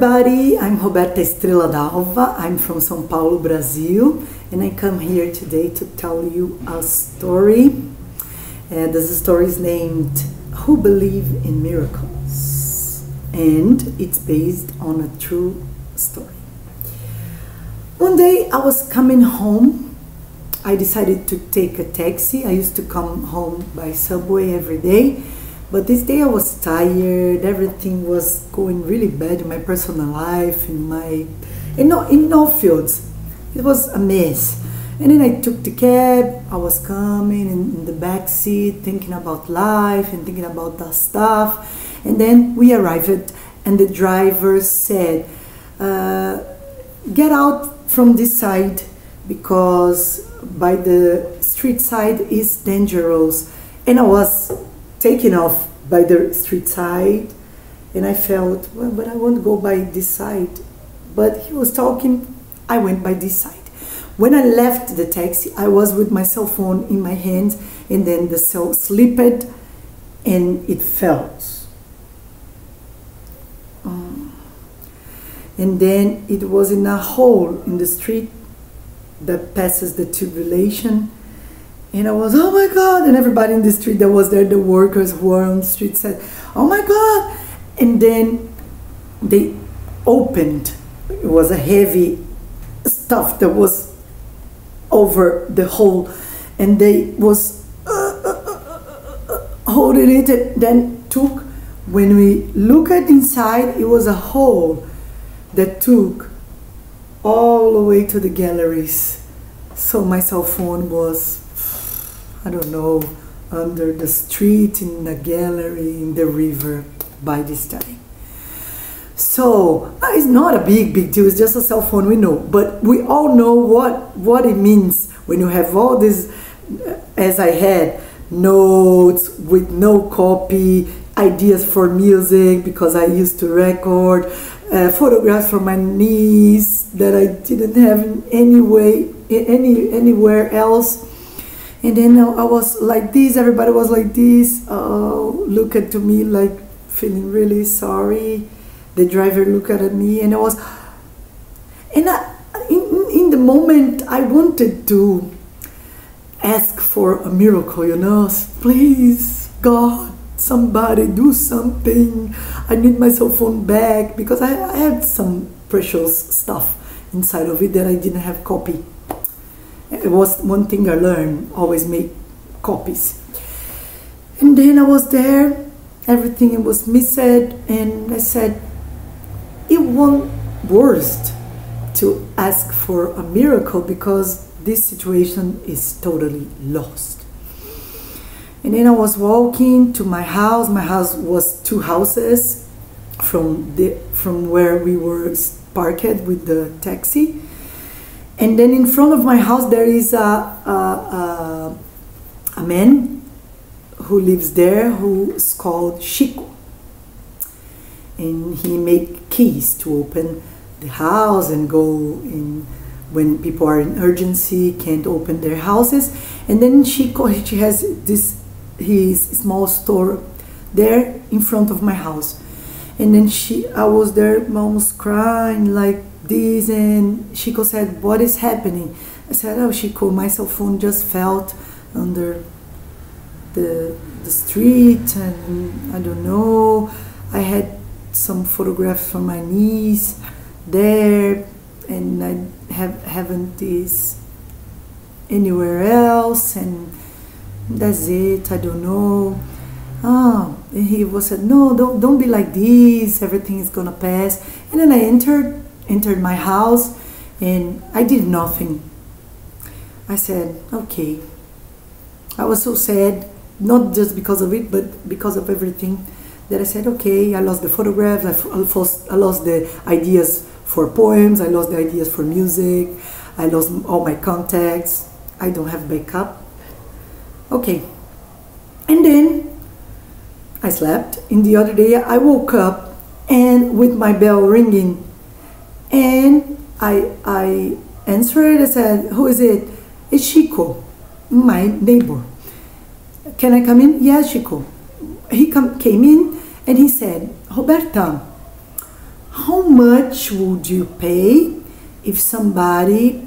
everybody, I'm Roberta Estrela D'Alva. I'm from São Paulo, Brazil, and I come here today to tell you a story. This story is named Who Believe in Miracles, and it's based on a true story. One day I was coming home. I decided to take a taxi. I used to come home by subway every day. But this day I was tired, everything was going really bad in my personal life, in all fields. It was a mess. And then I took the cab, I was coming in the back seat, thinking about life and thinking about that stuff. And then we arrived and the driver said, get out from this side because by the street side is dangerous. And I was taken off by the street side, and I felt, well, but I won't go by this side. But he was talking, I went by this side. When I left the taxi, I was with my cell phone in my hands, and then the cell slipped and it fell. And then it was in a hole in the street that passes the tube relation. And I was, oh my God, and everybody in the street that was there, the workers who were on the street said, oh my God. And then they opened, it was a heavy stuff that was over the hole, and they was holding it, and then took, when we look at inside, it was a hole that took all the way to the galleries. So my cell phone was, I don't know, under the street, in the gallery, in the river by this time. So it's not a big deal, it's just a cell phone, we know. But we all know what it means when you have all this, as I had, notes with no copy, ideas for music, because I used to record, photographs from my niece that I didn't have anywhere else. And then I was like this, everybody was like this, look at to me like feeling really sorry. The driver looked at me, and I was, and in the moment I wanted to ask for a miracle, you know, please God, somebody do something, I need my cell phone back, because I had some precious stuff inside of it that I didn't have copy. It was one thing I learned, always make copies. And then I was there, everything was missed, and I said, it won't worst to ask for a miracle because this situation is totally lost. And then I was walking to my house. My house was 2 houses from where we were parked with the taxi. And then in front of my house there is a man who lives there who is called Chico. And he make keys to open the house and go in when people are in urgency, can't open their houses. And then Chico, she has his small store there in front of my house. And then I was there almost crying like this, and Chico said, what is happening? I said, oh Chico, my cell phone just fell under the street, and I don't know, I had some photographs from my niece there, and I haven't this anywhere else, and that's it, I don't know. And he was said, no, don't be like this, everything is gonna pass. And then I entered my house, and I did nothing. I said, okay. I was so sad, not just because of it, but because of everything, that I said, okay, I lost the photographs, I lost the ideas for poems, I lost the ideas for music, I lost all my contacts, I don't have backup. Okay. And then I slept. In the other day I woke up, and with my bell ringing, and I answered. I said, who is it? It's Chico, my neighbor. Can I come in? Yes, Chico. He came in, and he said, Roberta, how much would you pay if somebody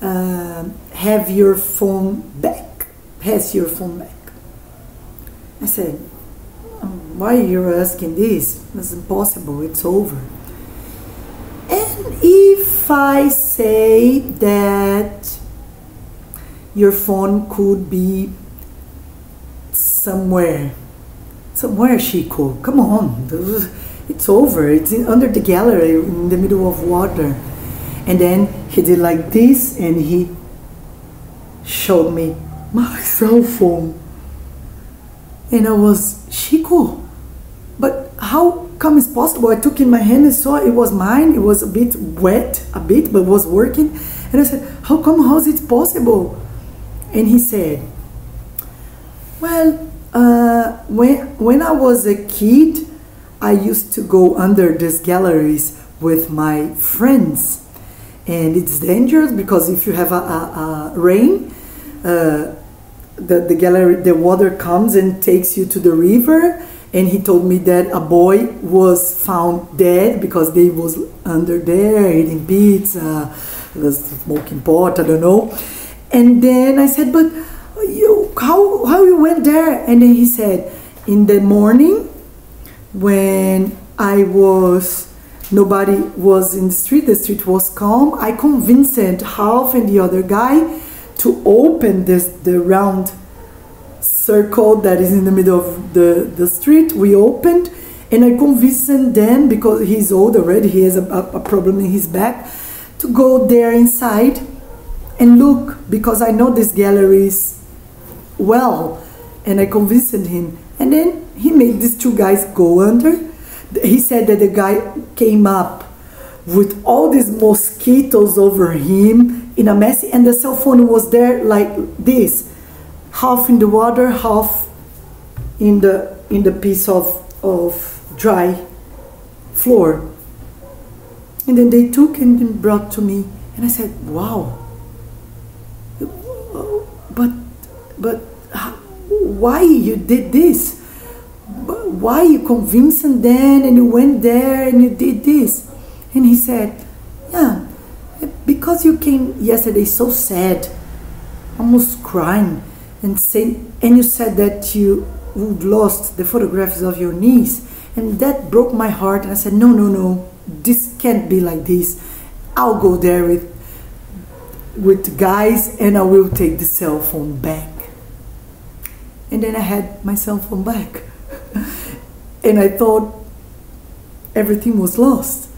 has your phone back? I said, why are you asking this? It's impossible, it's over. And if I say that your phone could be somewhere, Chico, come on, it's over, it's under the gallery in the middle of water. And then he did like this and he showed me my cell phone. And I was, Chico, but how come it's possible? I took in my hand and saw it was mine. It was a bit wet, but it was working. And I said, how is it possible? And he said, well, when I was a kid, I used to go under these galleries with my friends. And it's dangerous because if you have a rain, the gallery, the water comes and takes you to the river. And he told me that a boy was found dead because they was under there eating pizza, was smoking pot, I don't know. And then I said, but how you went there? And then he said, in the morning when nobody was in the street was calm, I convinced Ralph and the other guy to open the round circle that is in the middle of the street. We opened and I convinced them, because he's old already, he has a problem in his back, to go there inside and look, because I know these galleries well, and I convinced him. And then he made these two guys go under. He said that the guy came up with all these mosquitoes over him in a mess, and the cell phone was there like this, half in the water, half in the piece of dry floor. And then they took and then brought to me, and I said, wow, but why you did this? Why you convinced them then and you went there and you did this? And he said, yeah, because you came yesterday so sad, almost crying, and you said that you would lost the photographs of your niece, and that broke my heart. And I said, no, this can't be like this. I'll go there with guys and I will take the cell phone back. And then I had my cell phone back. And I thought everything was lost.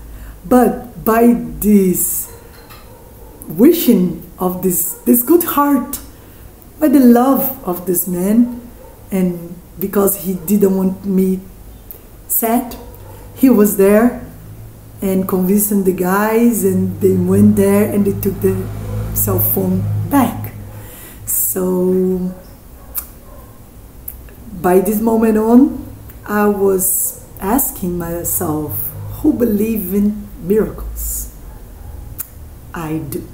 But by this wishing of this good heart, by the love of this man, and because he didn't want me sad, he was there and convincing the guys, and they went there and they took the cell phone back. So by this moment on, I was asking myself, who believe in miracles? I do.